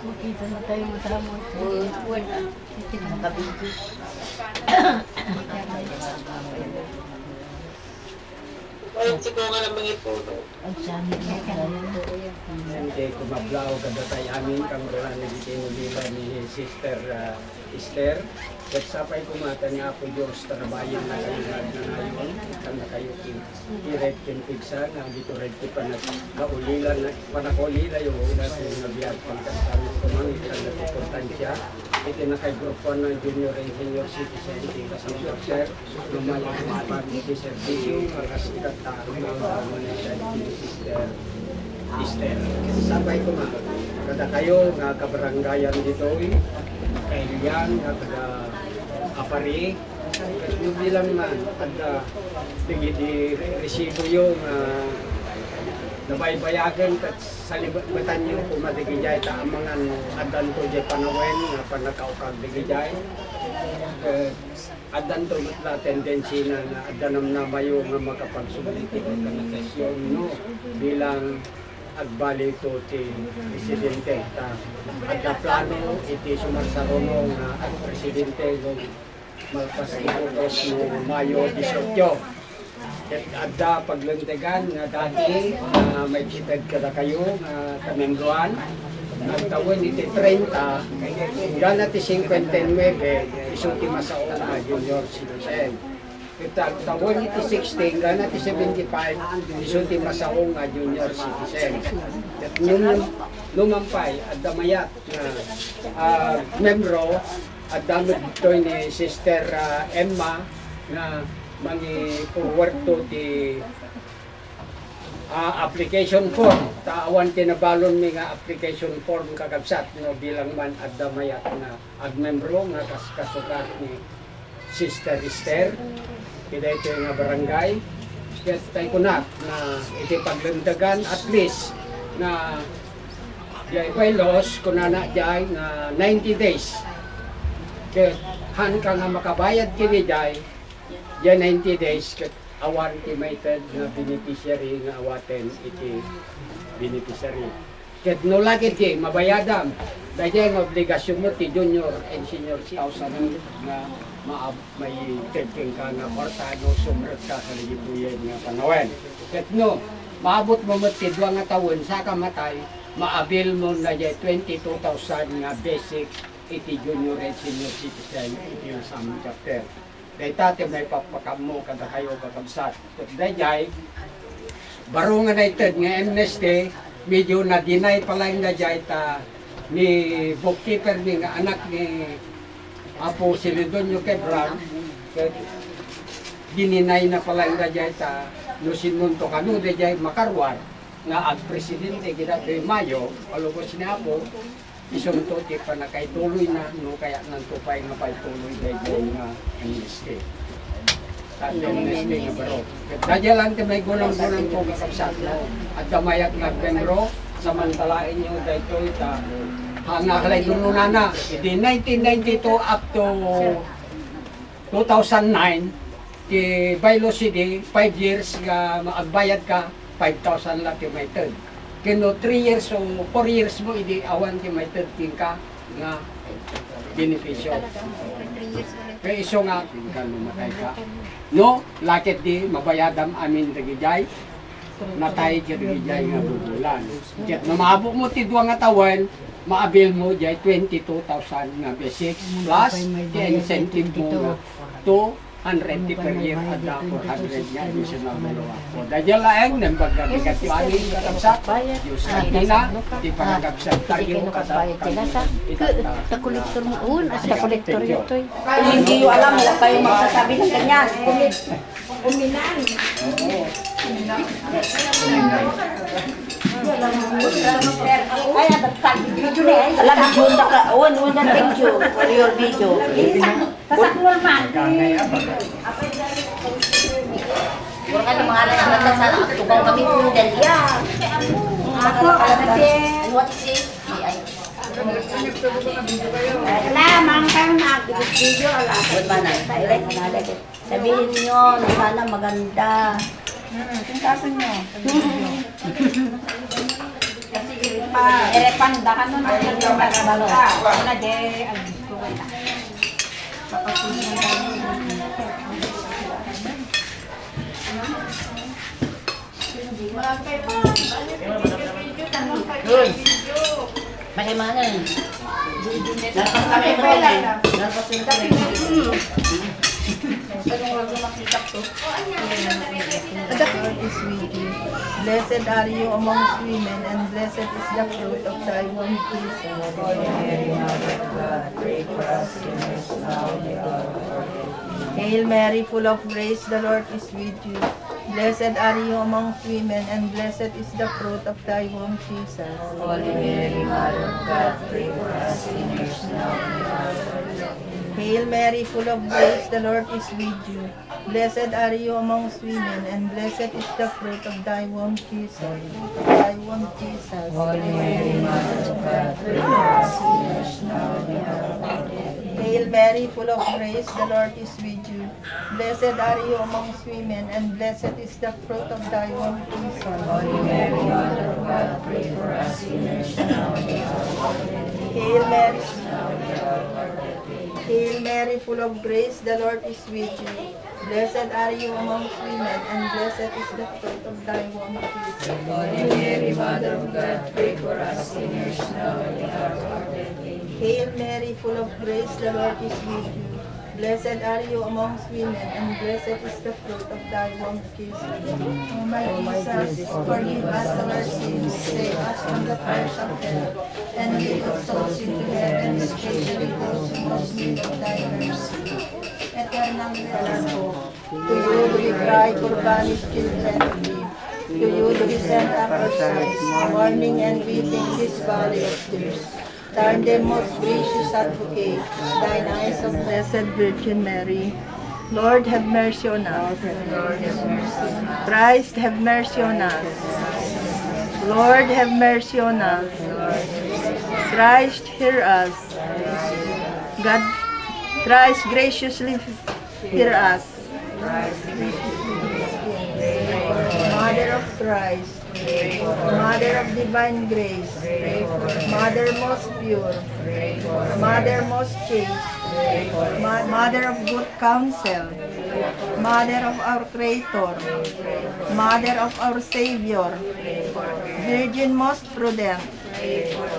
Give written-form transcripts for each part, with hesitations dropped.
Makita na tayo masama. Wala. Hindi na makabigyo. Walang siguro nga ng mga puno. Ang sami na tayo. Hindi ko mablaw kada tayo amin kang doon nagitino nila ni Sister Esther. At sapay kumata nga po Diyos tarabayan na kayo na nayon. Kan na kayo i-red pigsa na dito red pa na kaulilan na panakulila yung una sa nabiyag pagkasama kumangit ang nagpupuntansya. Ito na kay grupo ng junior and senior citizen. Ito sa mga sir, lumalang pag-isi servicio, magkasikat tao ng mga Sister Esther. Sabay ko nga, kada kayo nga kabaranggayan dito, kailiyan, nga kada apari, yung bilang man, kada resibo yung nabaybayagan at sa libatan yung pumatigijay taamangan adan to jay panawen nga panakaukag digijay adan to matla tendency na adanam na mayo nga makapagsubaliti o kanasasyon no bilang agbali to ti presidente ta adda plano iti sumarsarono nga ang presidente no magpasimulos no Mayo 18 adda paglantagan nga dati na may kitad kada kayo nga kamembroan nagtawin iti 30 gana ti 59 isulti masaon na junior citizen tawin iti 16 gana ti 75 isulti masaon nga junior citizen numampay adda mayat na membro adda mo ni Sister Emma na mangi-forward to the application form. Tawan tinabalon mi nga application form kakabsat no bilang man adda mayat na agmembro nga kasukat ni Sister Esther. Kita ito nga barangay. Kaya tayo kunat na iti paglandagan at least na jay bylaws kunana jay na 90 days. Kaya han ka nga makabayad kini jay yan 90 days awan estimated na beneficiary nga awaten iti beneficiary. Ket no lagi di mabayadam dahil ang obligasyon mo ti junior and senior 1,000 nga may taking ka nga kwartado sumret ka sa ligibuyen nga panawen. Ket no maabot mo mo ti 2 nga taon sa kamatay maabil mo na jay 22,000 nga basic iti junior and senior citizen iti sa chapter. Dahil tate may papakamo kada kayo kakabsat. Dahil baro nga na ito nga amnesty, medyo na-deny pala yung dahil ni bookkeeper ni nga anak ni Apo Silidonyo Quebran. Dininay na pala yung dahil no sinunto ka no dahil makarwar nga ag-presidente kita kay Mayo, palugos ni Apo, isunto ti pa na kay tuloy na no kaya nang tupay nga pay tuloy dahil nga amnesty. At amnesty nga baro. Dahil lang ti may gulang-gulang po kakabsat no. At kamayat nga membro samantalain nyo dahil ito hanga kalay dununana. Iti 1992 up to 2009 ti Baylo City 5 years nga maagbayad ka 5,000 lang ti may third. Kino 3 years o 4 years mo, hindi awan ti may 13 ka nga benepisyo. Kaya iso nga, mamatay ka. No, lakit di, mabayadam amin dagijay, natay di dagijay nga bubulan. Jet, na maabot mo ti 2 nga tawen, maabil mo di 22,000 nga basic plus di incentive mo nga 200 per year at 400 nga additional dalawa. O dahil laeng nang pagkabigat paning kakabsat, Diyos natina, di pagkakabsat tayo Sa kolektor mo un, sa kolektor ito. Hindi nyo alam, wala tayong magsasabi ng ganyan. Uminan. Ay, adat video na eh. Alam, video na ka. One video. For your video. Kasak normal. Puro ka na mga anak na sa tubang kami po dyan. Yeah. Ako, kasi... What is it? Wala, mga kayo na. Video, ala. Wala na. Direct na. Sabihin nyo na sana maganda. Sabi nyo. Erepanda ka nun. Wala de. Uy! Bagaimana nih? Dapat kami berani. Dapat kami Blessed are you amongst women, and blessed is the fruit of thy womb, Jesus. Holy Mary, Mother of God, pray for us sinners now and at our hour. Hail Mary, full of grace, the Lord is with you. Blessed are you amongst women, and blessed is the fruit of thy womb, Jesus. Holy Mary, Mother of God, pray for us sinners now and at our hour. Hail Mary, full of grace, the Lord is with you. Blessed are you amongst women, and blessed is the fruit of thy womb, Jesus. Thy womb, Jesus. Holy Mary, Mother of God, pray for us sinners now and at our hour. Hail Mary, full of grace, the Lord is with you. Blessed are you amongst women, and blessed is the fruit of thy womb, Jesus. Holy Mary, Mother of God, pray for us sinners now and at our hour. Hail Mary, Hail Mary, full of grace, the Lord is with you. Blessed are you amongst women, and blessed is the fruit of thy womb, Jesus. Holy Mary, Mother of God, pray for us sinners now and at our hour. Hail Mary, full of grace, the Lord is with you. Blessed are you amongst women, and blessed is the fruit of thy womb, Jesus. O my Jesus, forgive us our sins, save us from the fires of hell, and lead us souls into heaven, especially those who most need of thy mercy. Eternal Hope, to you do we cry for banished children of Eve. To you do we send up our sighs, mourning and weeping this valley of tears. Turn them, most gracious Advocate, thine eyes of Blessed Virgin Mary. Lord, have mercy on us. Christ, have mercy on us. Lord, have mercy on us. Christ, hear us. God, Christ, graciously hear us. Mother of Christ, Mother of divine grace, Mother most pure, Mother most chaste, Mother of good counsel, Mother of our Creator, Mother of our Savior, Virgin most prudent,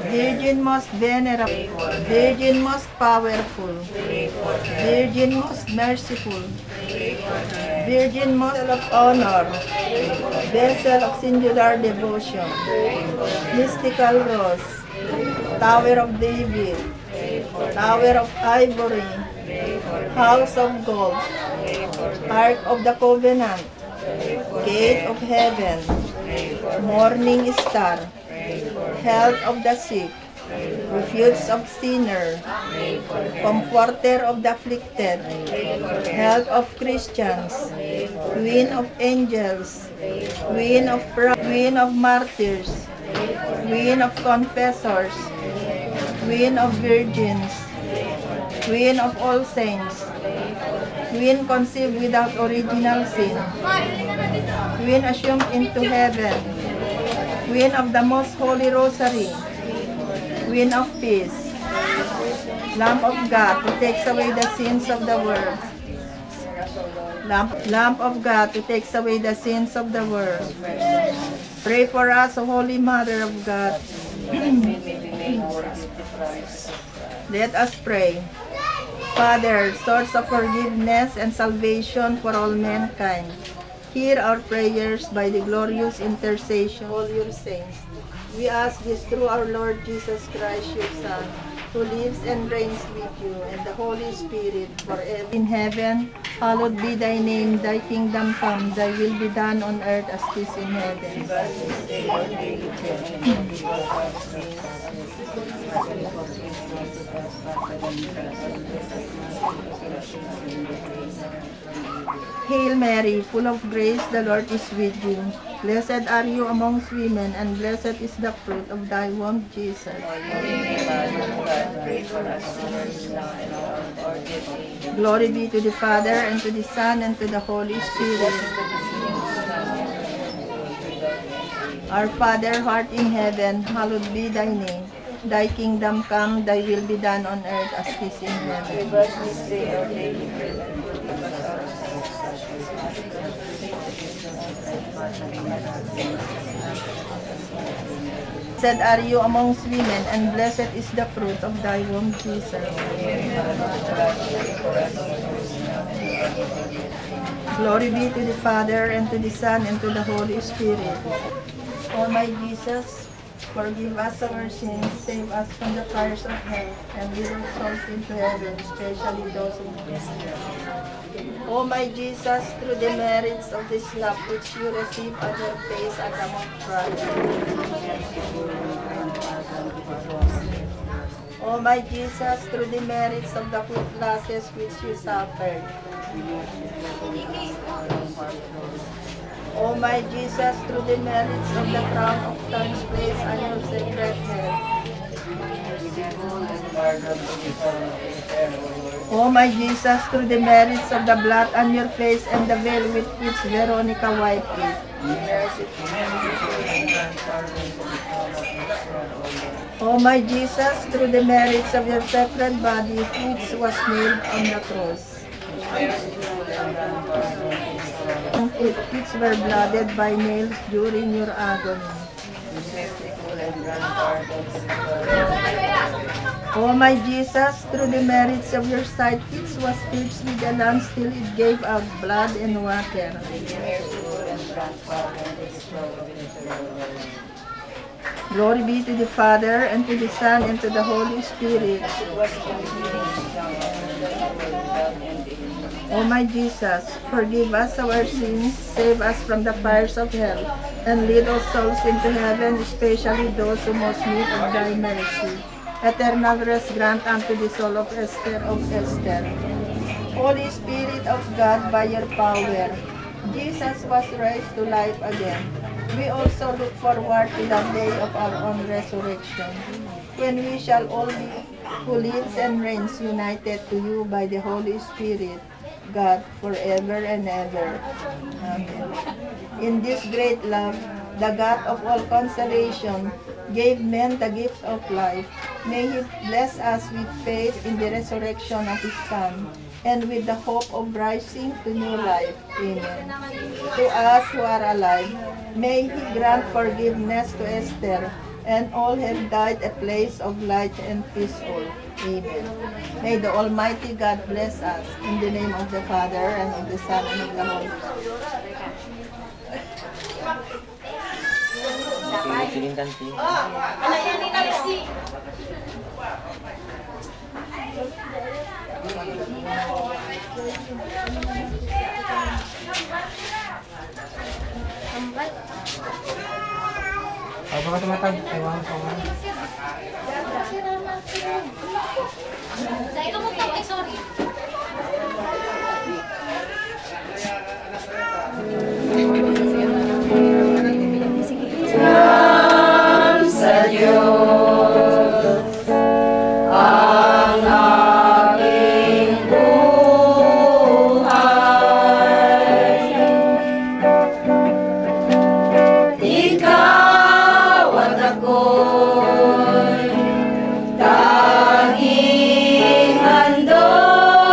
Virgin most venerable, Virgin most powerful, Virgin most merciful, Virgin most of honor, vessel of singular devotion, mystical rose, Tower of David, Tower of Ivory, House of Gold, Ark of the Covenant, Gate of Heaven, Morning Star, Health of the sick, Refuge of sinner, Comforter of the afflicted, Help of Christians, Queen of angels, Queen of Queen of martyrs, Queen of confessors, Queen of virgins, Queen of all saints, Queen conceived without original sin, Queen assumed into heaven, Queen of the most holy rosary, Queen of peace, Lamb of God who takes away the sins of the world, Lamb of God who takes away the sins of the world. Pray for us, O Holy Mother of God. Let us pray. Father, source of forgiveness and salvation for all mankind, hear our prayers by the glorious intercession of all your saints. We ask this through our Lord Jesus Christ, your Son, who lives and reigns with you and the Holy Spirit forever. In heaven, hallowed be thy name, thy kingdom come, thy will be done on earth as it is in heaven. Hail Mary, full of grace, the Lord is with you. Blessed are you amongst women, and blessed is the fruit of thy womb, Jesus. Glory be to the Father, and to the Son, and to the Holy Spirit. Our Father, who art in heaven, hallowed be thy name. Thy kingdom come, thy will be done on earth as it is in heaven. Give us this day our daily bread, and forgive us our Blessed are you amongst women, and blessed is the fruit of thy womb, Jesus. Glory be to the Father, and to the Son, and to the Holy Spirit. O my Jesus, forgive us our sins, save us from the fires of hell, and lead our souls into heaven, especially those who need us. O my Jesus, through the merits of this love which you receive at your face at the Mount Prayer. O my Jesus, through the merits of the foot losses which you suffered. O my Jesus, through the merits of the crown of thorns placed on your sacred head. O my Jesus, through the merits of the blood on your face and the veil with which Veronica wiped it. O my Jesus, through the merits of your sacred body which was nailed on the cross. Which were blooded by nails during your agony. O my Jesus, through the merits of your side which was pierced with a lance till it gave out blood and water. Glory be to the Father, and to the Son, and to the Holy Spirit. O my Jesus, forgive us our sins, save us from the fires of hell, and lead all souls into heaven, especially those who most need of thy mercy. Eternal rest grant unto the soul of Esther Holy Spirit of God, by your power, Jesus was raised to life again. We also look forward to the day of our own resurrection, when we shall all be who lives and reigns united to you by the Holy Spirit, God, forever and ever. Amen. In this great love, the God of all consolation gave men the gift of life. May He bless us with faith in the resurrection of His Son, and with the hope of rising to new life. Amen. To us who are alive, may He grant forgiveness to Esther, and all have died a place of light and peace all. Amen. May the Almighty God bless us, in the name of the Father, and of the Son, and of the Holy Spirit. Baka tumatag, ewan ko nga. Dahil mo po, sorry. Sa Diyos ang aking buhay. Ikaw at ako'y tanging handog.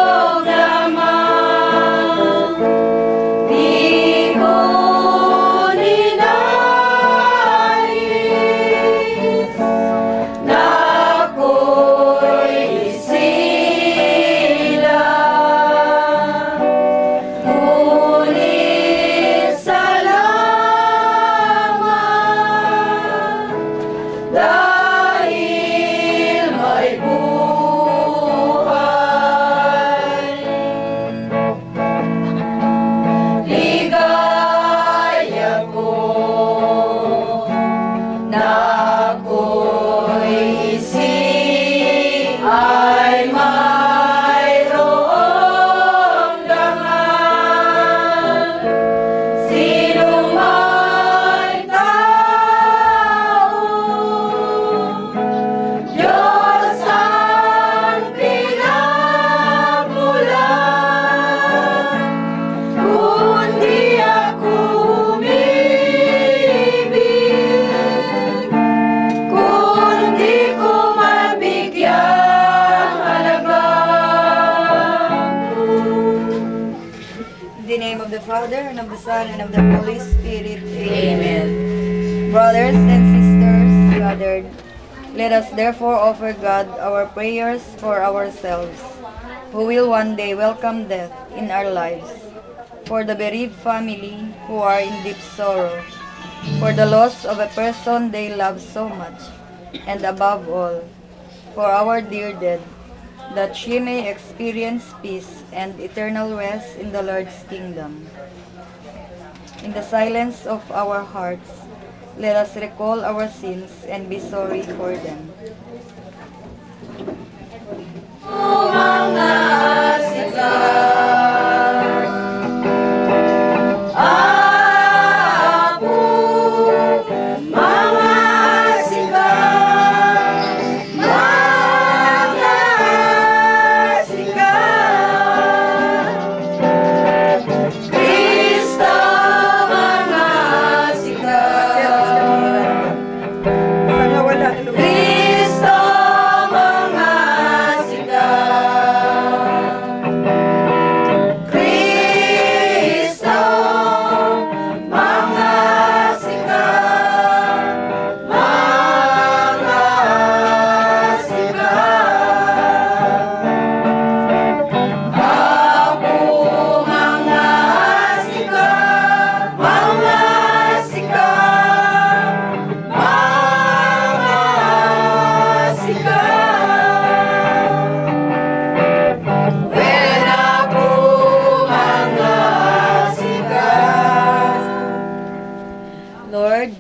the Son, and of the Holy Spirit. Amen. Brothers and sisters gathered, let us therefore offer God our prayers for ourselves, who will one day welcome death in our lives, for the bereaved family who are in deep sorrow, for the loss of a person they love so much, and above all, for our dear dead, that she may experience peace and eternal rest in the Lord's kingdom. In the silence of our hearts, let us recall our sins and be sorry for them.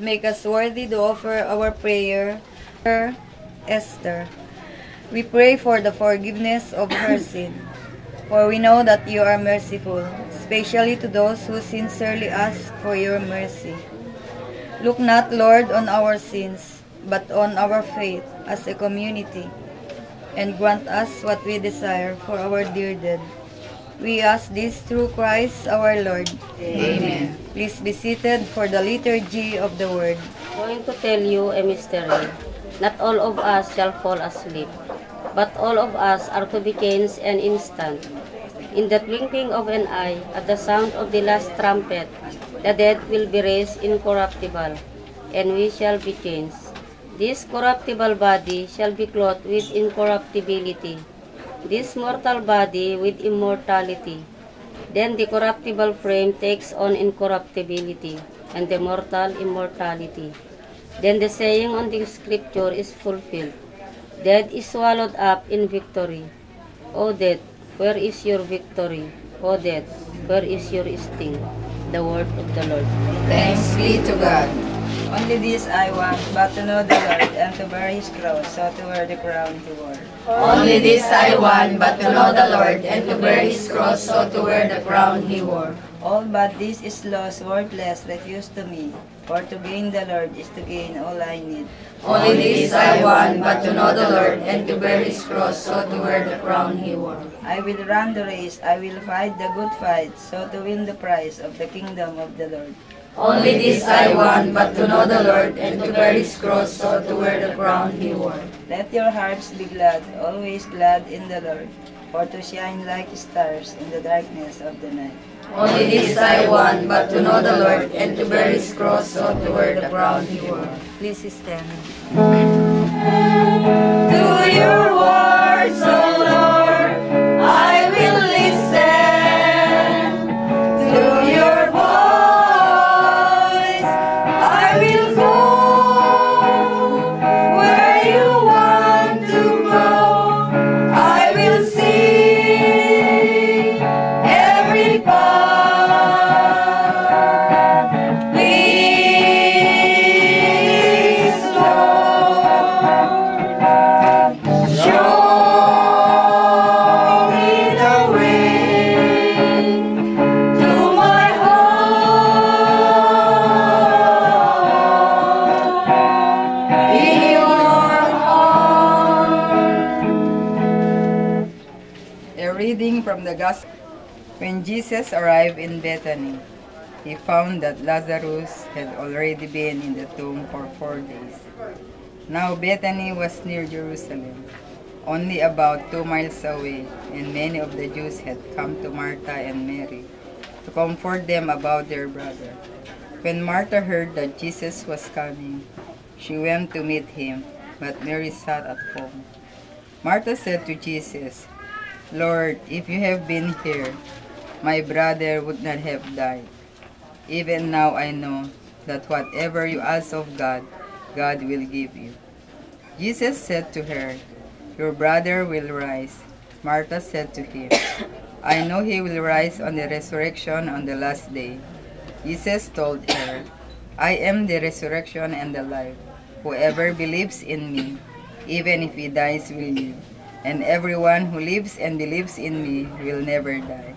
Make us worthy to offer our prayer. Esther, we pray for the forgiveness of her sin, for we know that you are merciful, especially to those who sincerely ask for your mercy. Look not, Lord, on our sins, but on our faith as a community, and grant us what we desire for our dear dead. We ask this through Christ our Lord. Amen. Please be seated for the liturgy of the word. I'm going to tell you a mystery. Not all of us shall fall asleep, but all of us are to be changed an instant. In the twinkling of an eye, at the sound of the last trumpet, the dead will be raised incorruptible, and we shall be changed. This corruptible body shall be clothed with incorruptibility, this mortal body with immortality. Then the corruptible frame takes on incorruptibility, and the mortal immortality. Then the saying on the scripture is fulfilled, death is swallowed up in victory. O death, where is your victory? O death, where is your sting? The word of the Lord. Thanks be to God. Only this I want, but to know the Lord, and to bear his cross, so to wear the crown he wore. Only this I want, but to know the Lord, and to bear his cross, so to wear the crown he wore. All but this is loss, worthless, refused to me, for to gain the Lord is to gain all I need. Only this I want, but to know the Lord, and to bear his cross, so to wear the crown he wore. I will run the race, I will fight the good fight, so to win the prize of the kingdom of the Lord. Only this I want, but to know the Lord, and to bear his cross, so to wear the crown he wore. Let your hearts be glad, always glad in the Lord, for to shine like stars in the darkness of the night. Only this I want, but to know the Lord, and to bear his cross, so to wear the crown he wore. Please stand. To your words, O Lord, I will listen. To your voice, I will go. Where you want to go, I will see every path. Please, Lord, show me the way to my heart. In your heart. A reading from the Gospel. When Jesus arrived in Bethany, he found that Lazarus had already been in the tomb for 4 days. Now Bethany was near Jerusalem, only about 2 miles away, and many of the Jews had come to Martha and Mary to comfort them about their brother. When Martha heard that Jesus was coming, she went to meet him, but Mary sat at home. Martha said to Jesus, "Lord, if you had been here, my brother would not have died. Even now I know that whatever you ask of God, God will give you." Jesus said to her, "Your brother will rise." Martha said to him, "I know he will rise on the resurrection on the last day." Jesus told her, "I am the resurrection and the life. Whoever believes in me, even if he dies, will live. And everyone who lives and believes in me will never die."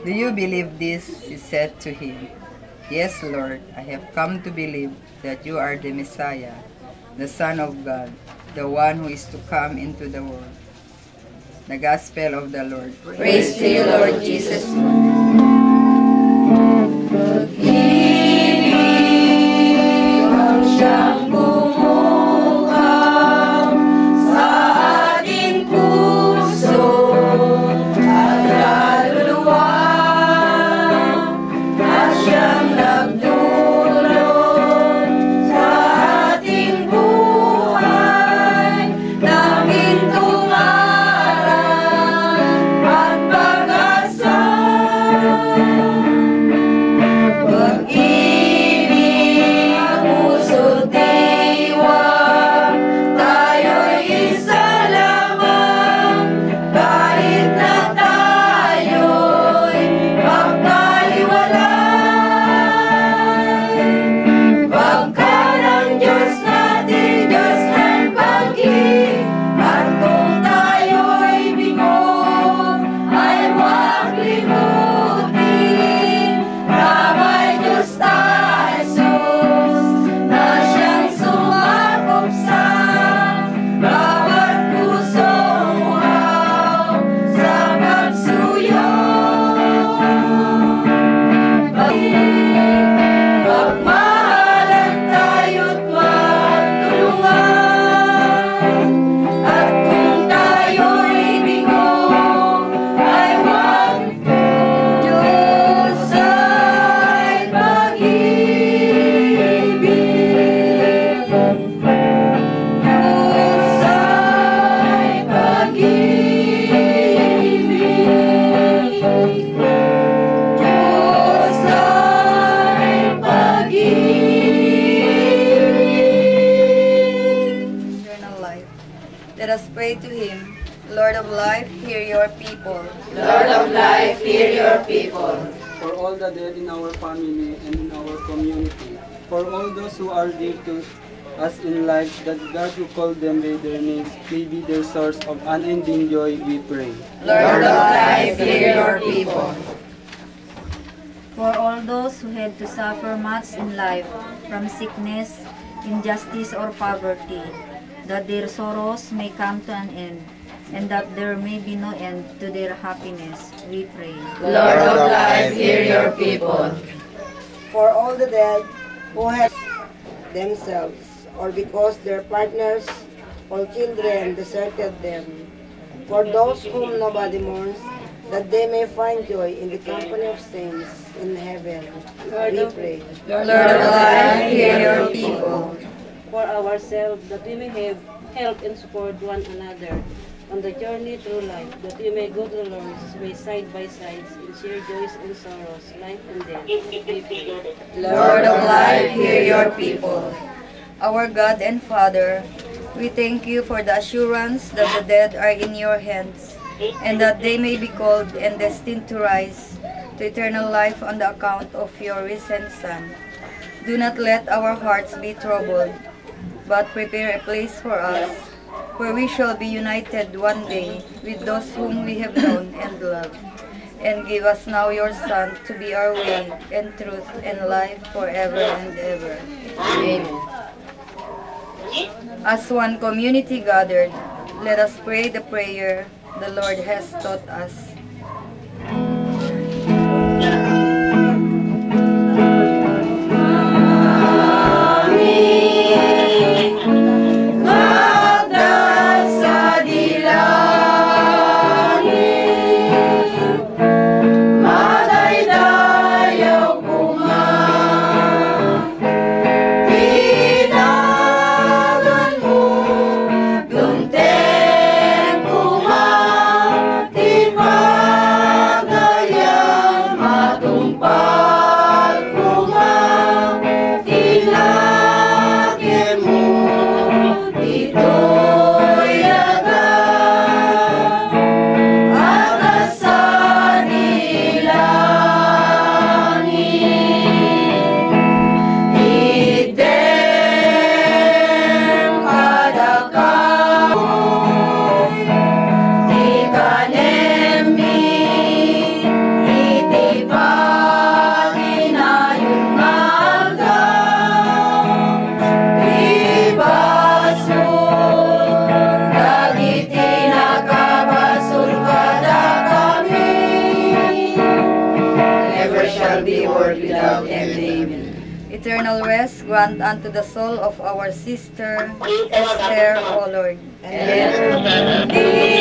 "Do you believe this?" she said to him. "Yes, Lord, I have come to believe that you are the Messiah, the Son of God, the one who is to come into the world." The Gospel of the Lord. Praise to you, Lord Jesus. Siyang bumuhang sa ating puso at kaluluwa, at siyang nagdulot sa ating buhay ng gintong aral at pag-asa. Pag-ibig at puso't diwa, tayo'y isa lamang, kahit na tayo'y magkahiwalay. Pagkat ang Diyos natin, Diyos ng pag-ibig, at kung tayo'y bigo, ay huwag limutin na may Diyos na Jesus, na siyang sumakop sa bawat pusong uhaw sa pagsuyo. Magmahalan tayo't magtulungan, at kung tayo'y bigo, ay huwag Diyos ay pag-ibig. Diyos ay pag-ibig. Diyos ay pag-ibig. Eternal life. Let us pray to him. Lord of life, hear your people. Lord of life, hear your people. For all the dead in our family and in our community, for all those who are dear to us in life, that God who called them by their names may be their source of unending joy, we pray. Lord of life, hear your people. For all those who had to suffer much in life from sickness, injustice, or poverty, that their sorrows may come to an end, and that there may be no end to their happiness, we pray. Lord of life, hear your people. For all the dead who have themselves, or because their partners or children deserted them, for those whom nobody mourns, that they may find joy in the company of saints in heaven, we pray. Lord of life, hear your people. For ourselves, that we may have help and support one another on the journey through life, that we may go to the Lord's way side by side and share joys and sorrows, life and death. We pray. Lord of life, hear your people. Our God and Father, we thank you for the assurance that the dead are in your hands, and that they may be called and destined to rise to eternal life on the account of your risen Son. Do not let our hearts be troubled, but prepare a place for us, where we shall be united one day with those whom we have known and loved. And give us now your Son to be our way and truth and life forever and ever. Amen. As one community gathered, let us pray the prayer the Lord has taught us. Magdal sa dilangit, madayday Amen. Eternal rest grant unto the soul of our sister Esther, O Lord. And let her be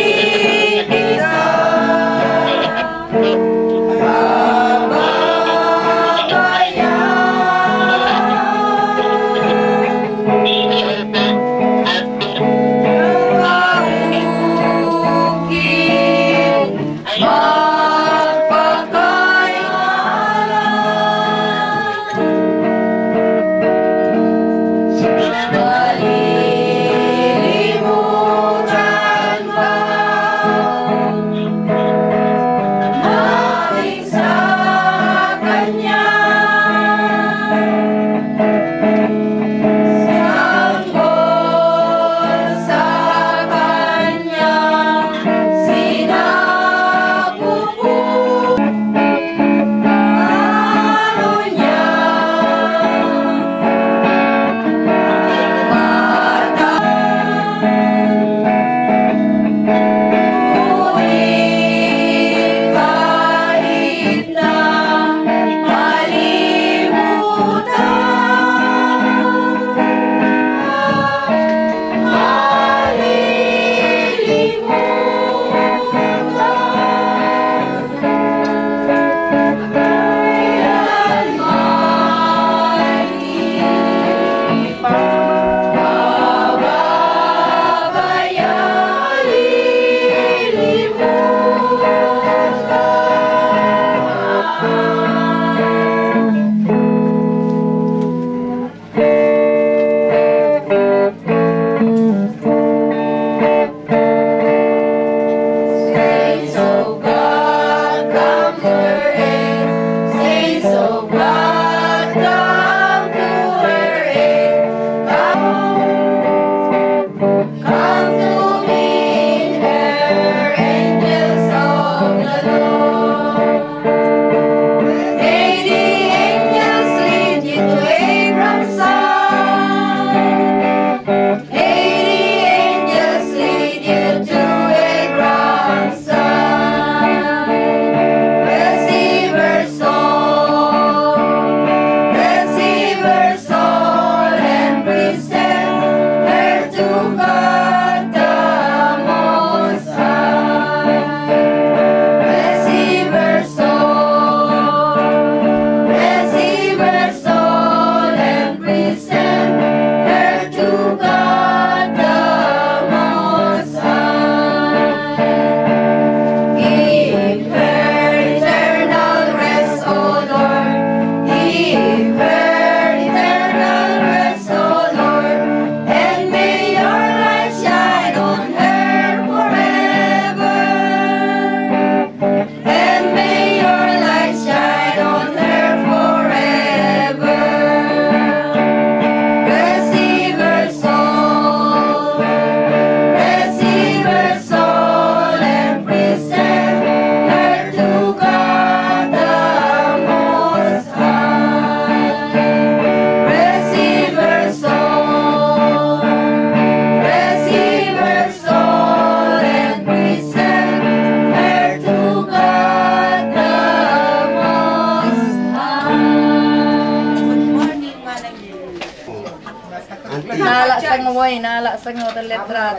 Nala sa ng letra.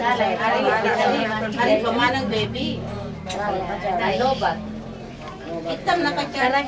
Ari pamanang baby. Lobat. Itam na ka-charang.